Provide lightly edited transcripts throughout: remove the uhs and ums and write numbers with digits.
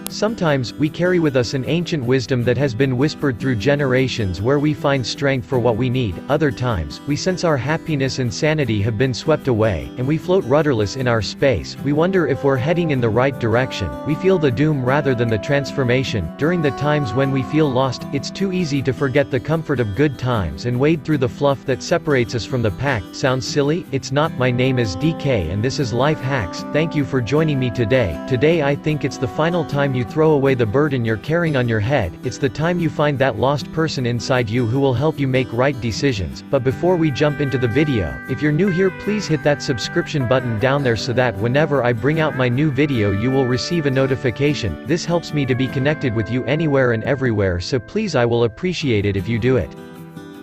Sometimes, we carry with us an ancient wisdom that has been whispered through generations where we find strength for what we need. Other times, we sense our happiness and sanity have been swept away, and we float rudderless in our space. We wonder if we're heading in the right direction. We feel the doom rather than the transformation. During the times when we feel lost, it's too easy to forget the comfort of good times and wade through the fluff that separates us from the pack. Sounds silly? It's not. My name is DK and this is Life Hacks. Thank you for joining me today. Today I think it's the final time you throw away the burden you're carrying on your head. It's the time you find that lost person inside you who will help you make right decisions. But before we jump into the video, if you're new here, please hit that subscription button down there so that whenever I bring out my new video you will receive a notification. This helps me to be connected with you anywhere and everywhere, so please, I will appreciate it if you do it.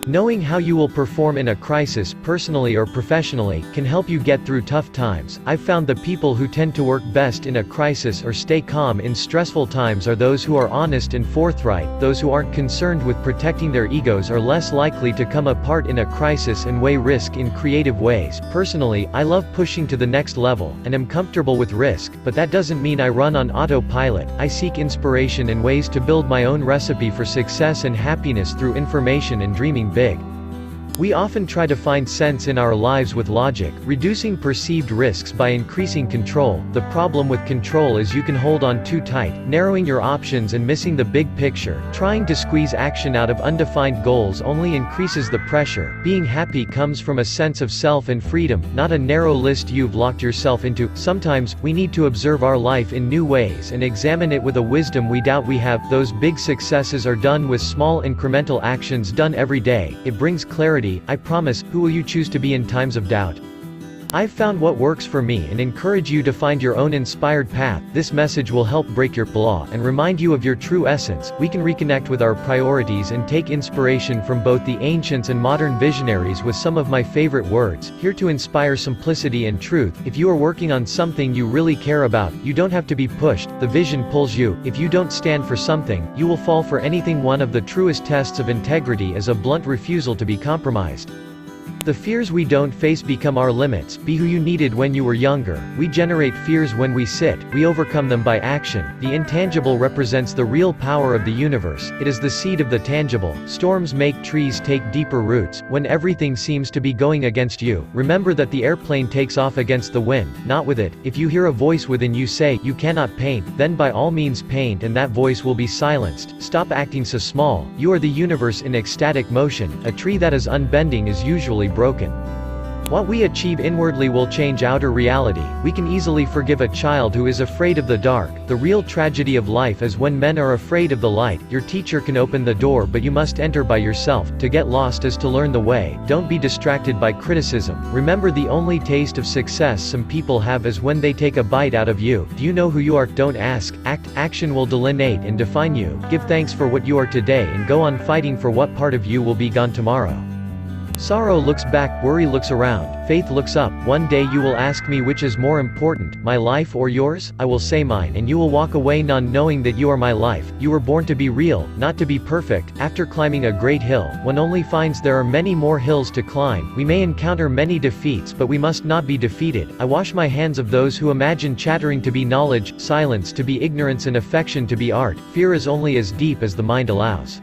Knowing how you will perform in a crisis, personally or professionally, can help you get through tough times. I've found the people who tend to work best in a crisis or stay calm in stressful times are those who are honest and forthright. Those who aren't concerned with protecting their egos are less likely to come apart in a crisis and weigh risk in creative ways. Personally, I love pushing to the next level, and am comfortable with risk, but that doesn't mean I run on autopilot. I seek inspiration and ways to build my own recipe for success and happiness through information and dreaming big. We often try to find sense in our lives with logic, reducing perceived risks by increasing control. The problem with control is you can hold on too tight, narrowing your options and missing the big picture. Trying to squeeze action out of undefined goals only increases the pressure. Being happy comes from a sense of self and freedom, not a narrow list you've locked yourself into. Sometimes, we need to observe our life in new ways and examine it with a wisdom we doubt we have. Those big successes are done with small incremental actions done every day. It brings clarity, I promise. Who will you choose to be in times of doubt? I've found what works for me and encourage you to find your own inspired path. This message will help break your blah and remind you of your true essence. We can reconnect with our priorities and take inspiration from both the ancients and modern visionaries with some of my favorite words, here to inspire simplicity and truth. If you are working on something you really care about, you don't have to be pushed. The vision pulls you. If you don't stand for something, you will fall for anything. One of the truest tests of integrity is a blunt refusal to be compromised. The fears we don't face become our limits. Be who you needed when you were younger. We generate fears when we sit, we overcome them by action. The intangible represents the real power of the universe. It is the seed of the tangible. Storms make trees take deeper roots. When everything seems to be going against you, remember that the airplane takes off against the wind, not with it. If you hear a voice within you say, "You cannot paint," then by all means paint, and that voice will be silenced. Stop acting so small. You are the universe in ecstatic motion. A tree that is unbending is usually broken. What we achieve inwardly will change outer reality. We can easily forgive a child who is afraid of the dark. The real tragedy of life is when men are afraid of the light. Your teacher can open the door, but you must enter by yourself. To get lost is to learn the way. Don't be distracted by criticism. Remember, the only taste of success some people have is when they take a bite out of you. Do you know who you are? Don't ask, act. Action will delineate and define you. Give thanks for what you are today and go on fighting for what part of you will be gone tomorrow. Sorrow looks back, worry looks around, faith looks up. One day you will ask me which is more important, my life or yours? I will say mine, and you will walk away none knowing that you are my life. You were born to be real, not to be perfect. After climbing a great hill, one only finds there are many more hills to climb. We may encounter many defeats, but we must not be defeated. I wash my hands of those who imagine chattering to be knowledge, silence to be ignorance, and affection to be art. Fear is only as deep as the mind allows.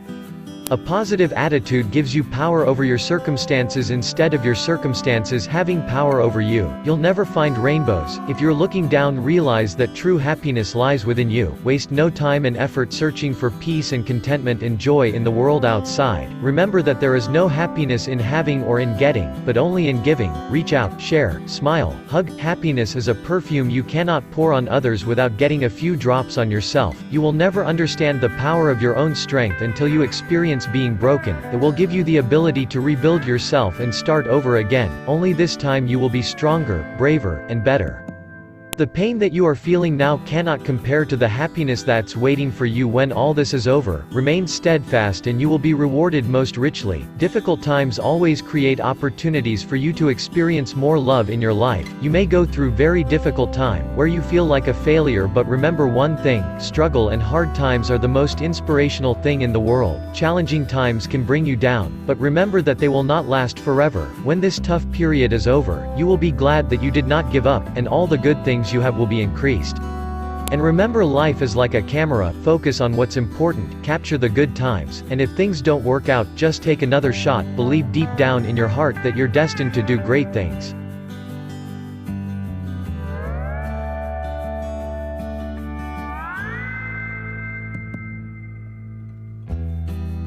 A positive attitude gives you power over your circumstances instead of your circumstances having power over you. You'll never find rainbows. If you're looking down, realize that true happiness lies within you. Waste no time and effort searching for peace and contentment and joy in the world outside. Remember that there is no happiness in having or in getting, but only in giving. Reach out, share, smile, hug. Happiness is a perfume you cannot pour on others without getting a few drops on yourself. You will never understand the power of your own strength until you experience being broken. It will give you the ability to rebuild yourself and start over again. Only this time you will be stronger, braver, and better. The pain that you are feeling now cannot compare to the happiness that's waiting for you when all this is over. Remain steadfast and you will be rewarded most richly. Difficult times always create opportunities for you to experience more love in your life. You may go through very difficult time, where you feel like a failure, but remember one thing, struggle and hard times are the most inspirational thing in the world. Challenging times can bring you down, but remember that they will not last forever. When this tough period is over, you will be glad that you did not give up, and all the good things you have will be increased. And remember, life is like a camera, focus on what's important, capture the good times, and if things don't work out, just take another shot, believe deep down in your heart that you're destined to do great things.